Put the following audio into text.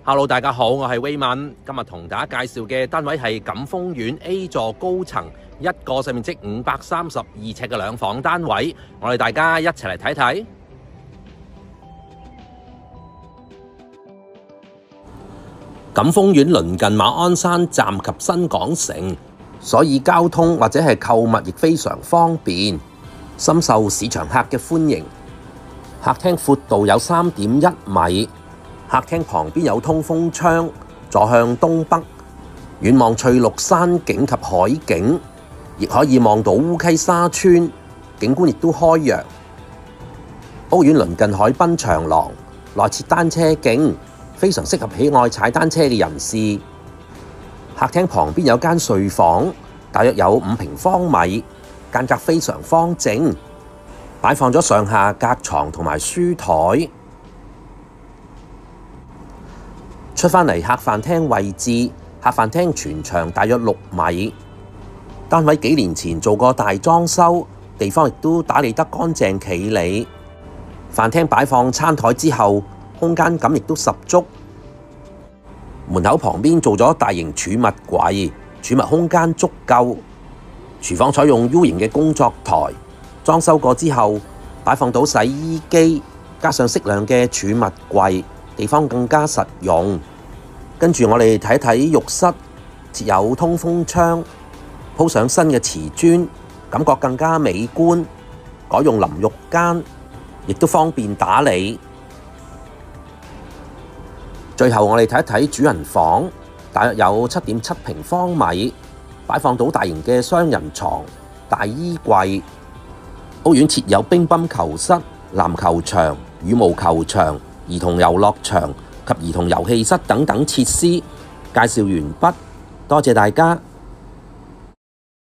Hello， 大家好，我係威文，今日同大家介紹嘅單位係錦豐苑 A 座高層一個實面積532尺嘅兩房單位，我哋大家一齊嚟睇睇。錦豐苑鄰近馬鞍山站及新港城，所以交通或者係購物亦非常方便，深受市場客嘅歡迎。客廳闊度有3.1米。客廳旁邊有通風窗，坐向東北，遠望翠綠山景及海景，亦可以望到烏溪沙村，景觀亦都開揚。屋苑鄰近海濱長廊，內設單車徑，非常適合喜愛踩單車嘅人士。客廳旁邊有間睡房，大約有5平方米，間隔非常方正，擺放咗上下格床同埋書枱。出返嚟客飯廳位置，客飯廳全長大約6米。單位幾年前做過大裝修，地方亦都打理得乾淨企理。飯廳擺放餐枱之後，空間感亦都十足。門口旁邊做咗大型儲物櫃，儲物空間足夠。廚房採用 U 型嘅工作台，裝修過之後擺放到洗衣機，加上適量嘅儲物櫃，地方更加實用。跟住我哋睇睇浴室，設有通風窗，鋪上新嘅瓷磚，感覺更加美觀。改用淋浴間，亦都方便打理。最後我哋睇一睇主人房，大約有7.7平方米，擺放到大型嘅雙人床、大衣櫃。屋苑設有乒乓球室、籃球場、羽毛球場、兒童遊樂場及兒童遊戲室等等設施。介紹完畢，多謝大家。